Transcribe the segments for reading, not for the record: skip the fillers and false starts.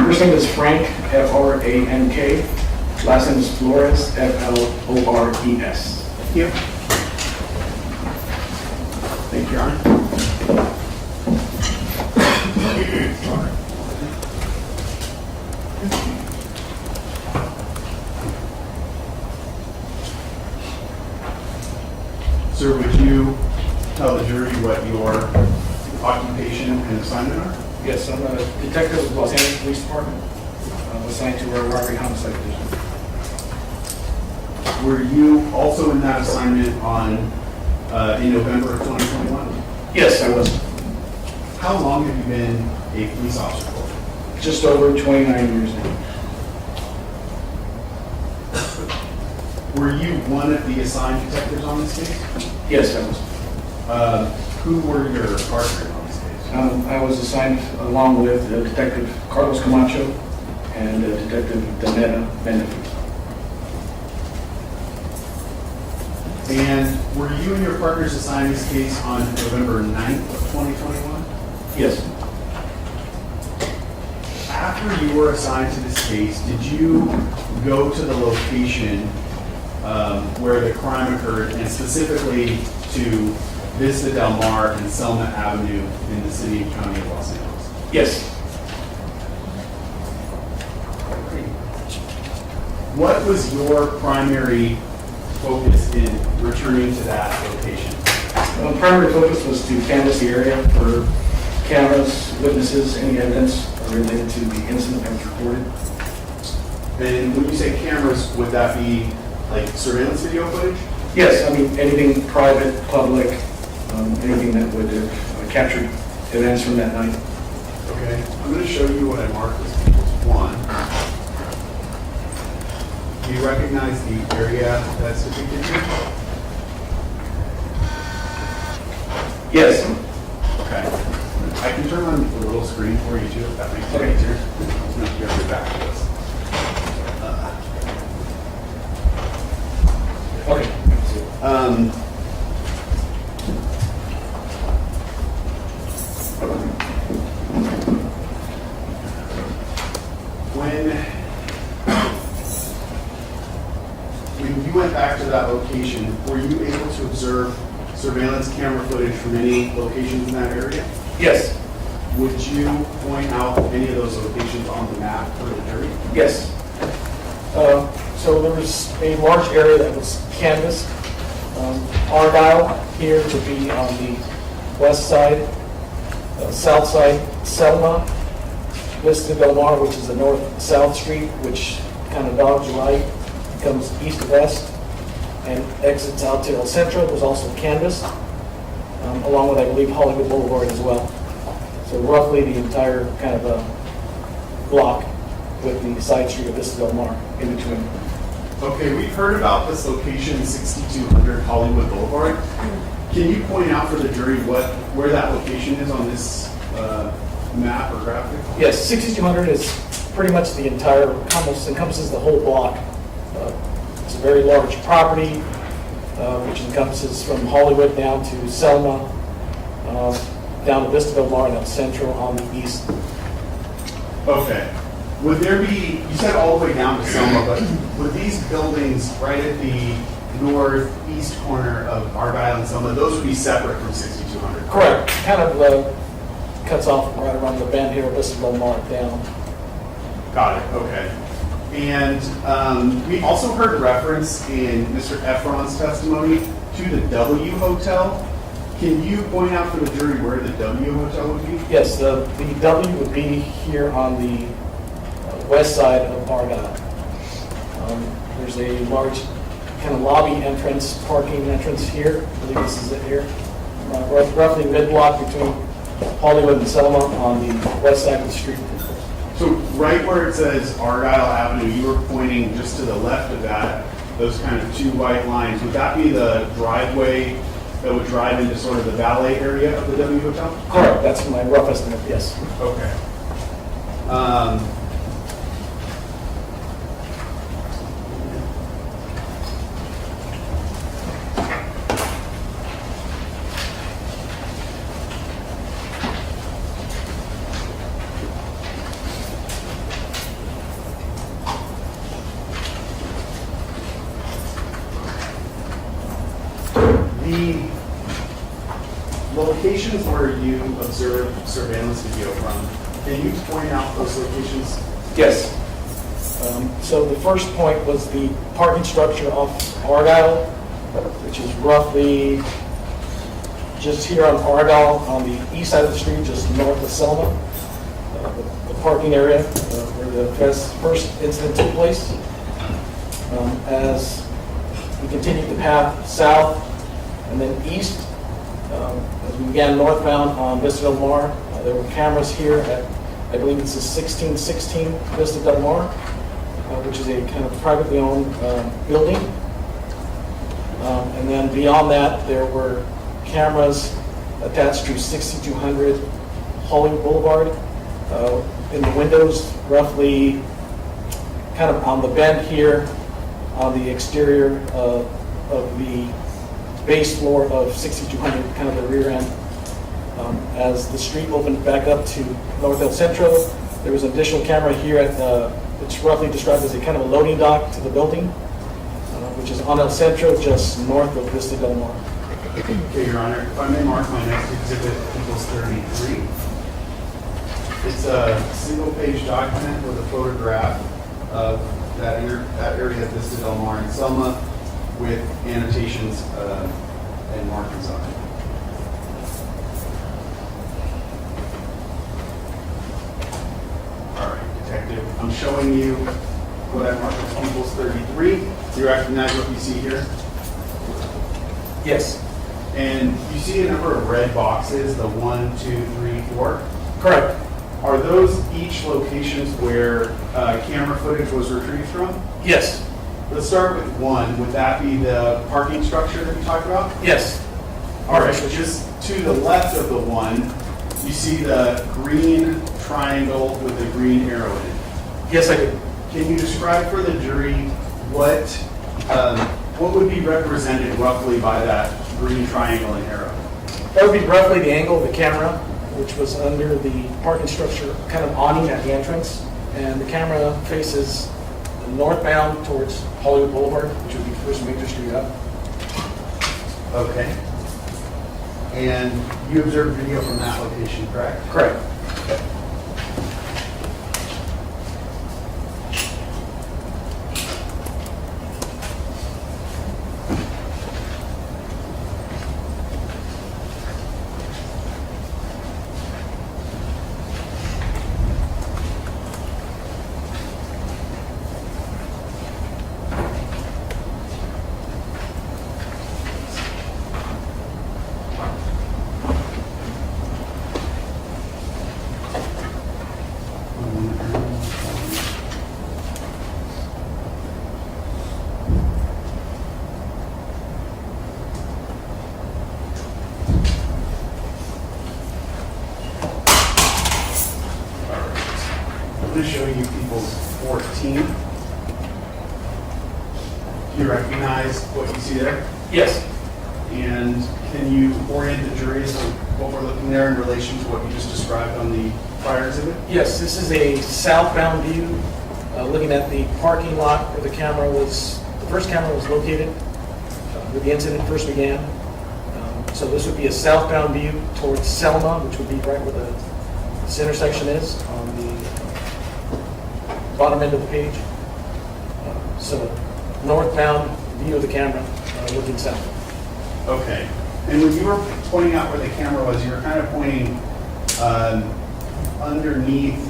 First name is Frank, F-R-A-N-K. Last name is Flores, F-L-O-R-E-S. Thank you. Thank you, Your Honor. Sir, would you tell the jury what your occupation and assignment are? Yes, I'm a detective with Los Angeles Police Department. I'm assigned to our robbery homicide division. Were you also in that assignment in November of 2021? Yes, I was. How long have you been a police officer for? Just over 29 years now. Were you one of the assigned detectives on this case? Yes, I was. Who were your partners on this case? I was assigned along with Detective Carlos Camacho and Detective Danetta Benefit. And were you and your partners assigned this case on November 9th of 2021? Yes. After you were assigned to this case, did you go to the location where the crime occurred, and specifically to Vista Del Mar and Selma Avenue in the city and county of Los Angeles? Yes. What was your primary focus in returning to that location? My primary focus was to canvass the area for cameras, witnesses, any evidence related to the incident that was reported. And when you say cameras, would that be like surveillance video footage? Yes, I mean anything private, public, anything that would have captured events from that night. Okay, I'm going to show you what I marked as Tables 1. Do you recognize the area that's depicted here? Yes. Okay. I can turn on the little screen for you too, if that makes it easier. It's not you have your back to us. Okay. When you went back to that location, were you able to observe surveillance camera footage from any locations in that area? Yes. Would you point out any of those locations on the map for the jury? Yes. So there was a large area that was canvassed. Argyle here would be on the west side, south side, Selma, Vista Del Mar, which is the north-south street, which kind of dodges right, comes east-west, and exits out to El Centro was also canvassed, along with, I believe, Hollywood Boulevard as well. So roughly the entire kind of block with the side street of Vista Del Mar in between. Okay, we've heard about this location, 6200 Hollywood Boulevard. Can you point out for the jury where that location is on this map or graphic? Yes, 6200 is pretty much the entire, almost encompasses the whole block. It's a very large property, which encompasses from Hollywood down to Selma, down to Vista Del Mar and El Centro on the east. Okay. Would there be, you said all the way down to Selma, but would these buildings right at the northeast corner of Argyle and Selma, those would be separate from 6200? Correct. Kind of cuts off right around the bend here, Vista Del Mar down. Got it, okay. And we also heard reference in Mr. Ephron's testimony to the W Hotel. Can you point out for the jury where the W Hotel would be? Yes, the W would be here on the west side of Argyle. There's a large kind of lobby entrance, parking entrance here. I believe this is it here. Roughly mid-block between Hollywood and Selma on the west side of the street. So right where it says Argyle Avenue, you were pointing just to the left of that, those kind of two white lines. Would that be the driveway that would drive into sort of the valet area of the W Hotel? Correct. That's my rough estimate, yes. Okay. locations where you observed surveillance video from, can you point out those locations? Yes. So the first point was the parking structure off Argyle, which is roughly just here on Argyle on the east side of the street, just north of Selma. The parking area where the first incident took place. As we continued the path south and then east, as we began northbound on Vista Del Mar, there were cameras here at, I believe it's the 1616 Vista Del Mar, which is a kind of privately owned building. And then beyond that, there were cameras attached to 6200 Hollywood Boulevard. In the windows, roughly kind of on the bend here, on the exterior of the base floor of 6200, kind of the rear end. As the street opened back up to North El Centro, there was an additional camera here at it's roughly described as a kind of a loading dock to the building, which is on El Centro, just north of Vista Del Mar. Okay, Your Honor, if I may mark my next exhibit, equals 33. It's a single-page document with a photograph of that area of Vista Del Mar and Selma with annotations and markings on it. All right, Detective, I'm showing you what I marked as equals 33. Do you recognize what you see here? Yes. And you see a number of red boxes, the 1, 2, 3, 4. Correct. Are those each locations where camera footage was retrieved from? Yes. Let's start with 1. Would that be the parking structure that we talked about? Yes. All right, just to the left of the 1, you see the green triangle with the green arrow in it. Yes, I do. Can you describe for the jury what would be represented roughly by that green triangle and arrow? That would be roughly the angle of the camera, which was under the parking structure, kind of awning at the entrance. And the camera faces northbound towards Hollywood Boulevard, which would be First Major Street up. Okay. And you observed video from that location, correct? Correct. I'm going to show you people's 14. Do you recognize what you see there? Yes. And can you orient the jury as to what we're looking there in relation to what you just described on the prior exhibit? Yes, this is a southbound view, looking at the parking lot where the first camera was located, where the incident first began. So this would be a southbound view towards Selma, which would be right where this intersection is on the bottom end of the page. So northbound view of the camera, looking south. Okay. And when you were pointing out where the camera was, you were kind of pointing underneath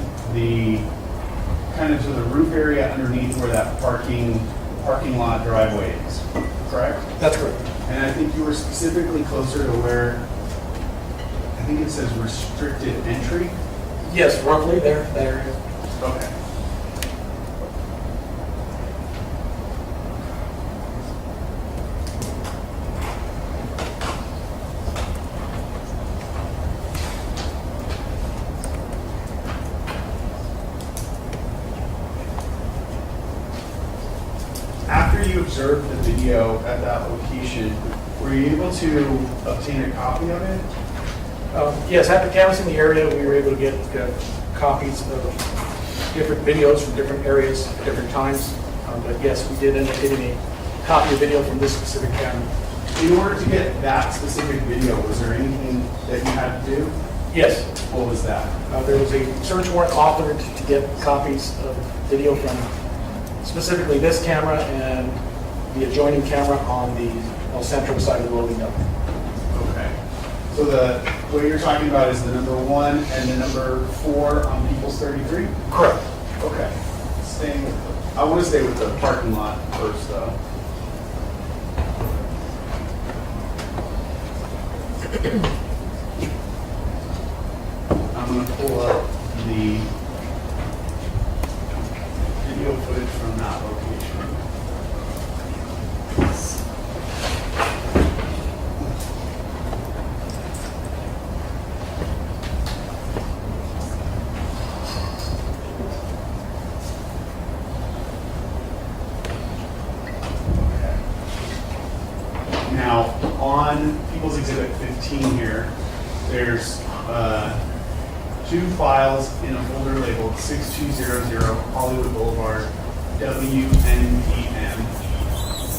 kind of to the roof area underneath where that parking lot driveway is, correct? That's correct. And I think you were specifically closer to where, I think it says restricted entry. Yes, roughly there. Okay. After you observed the video at that location, were you able to obtain a copy of it? Yes, after canvassing the area, we were able to get copies of different videos from different areas at different times. But yes, we did end up getting a copy of video from this specific camera. In order to get that specific video, was there anything that you had to do? Yes. What was that? There was a search warrant authored to get copies of video from specifically this camera and the adjoining camera on the El Centro side of the loading dock. Okay. So what you're talking about is the number 1 and the number 4 on People's 33? Correct. Okay. I want to stay with the parking lot first, though. I'm going to pull up the video footage from that location. Now, on People's Exhibit 15 here, there's 2 files in a folder labeled 6200 Hollywood Boulevard, WNPM.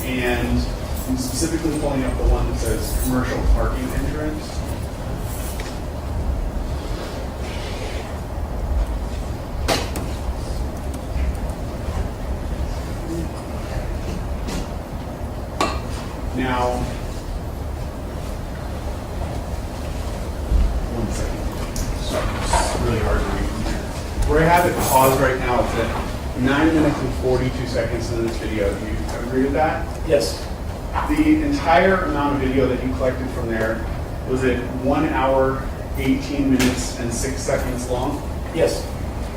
And I'm specifically pulling up the one that says commercial parking entrance. Now, one second. Sorry, it's really hard to read from here. Where I have it paused right now, it's at 9 minutes and 42 seconds into this video. Do you agree with that? Yes. The entire amount of video that you collected from there, was it 1 hour, 18 minutes, and 6 seconds long? Yes.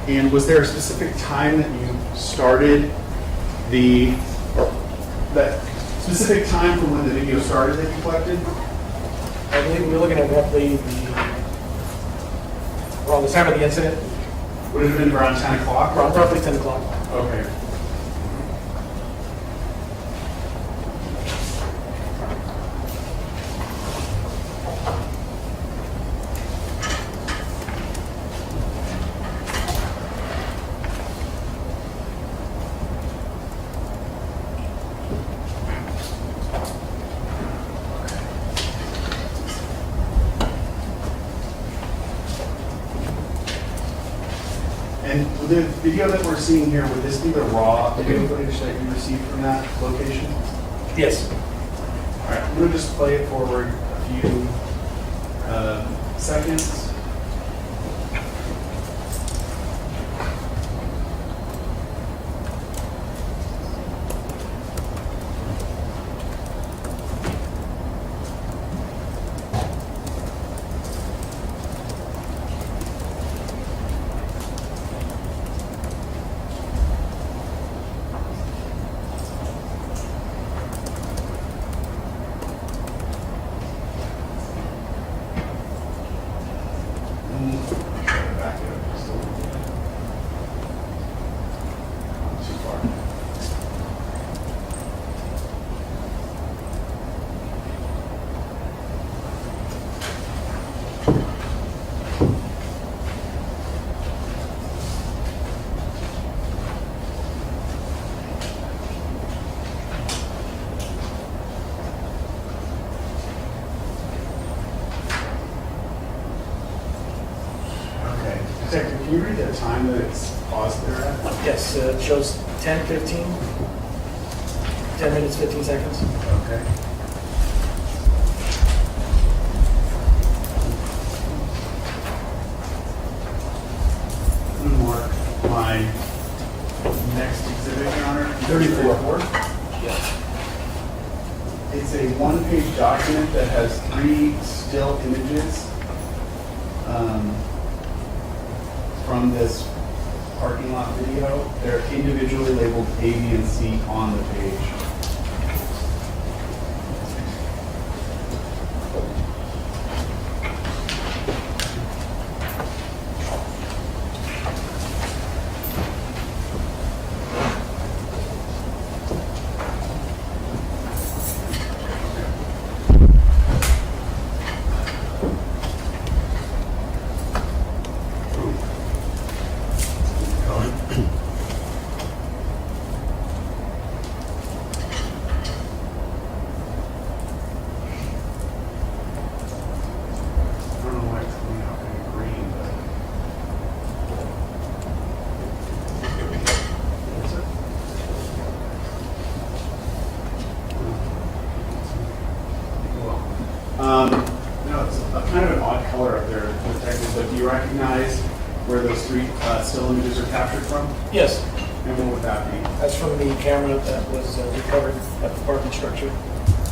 And was there a specific time that you started that specific time from when the video started that you collected? I believe we're looking at roughly around the time of the incident, Would it have been around 10 o'clock? around roughly 10 o'clock. Okay. And the video that we're seeing here, would this be the raw video footage that you received from that location? Yes. All right, I'm going to just play it forward a few seconds. Back it up just a little bit. Not too far. Okay. Detective, can you read the time that it's paused there at? Yes, it shows 10:15, 10 minutes, 15 seconds. Okay. I'm gonna mark my next exhibit, Your Honor. 34. Yes. It's a one-page document that has 3 still images from this parking lot video. They're individually labeled A, B, and C on the page. color up there, detective, but do you recognize where those three still images are captured from? Yes, And what would that be? that's from the camera that was recovered at the parking structure.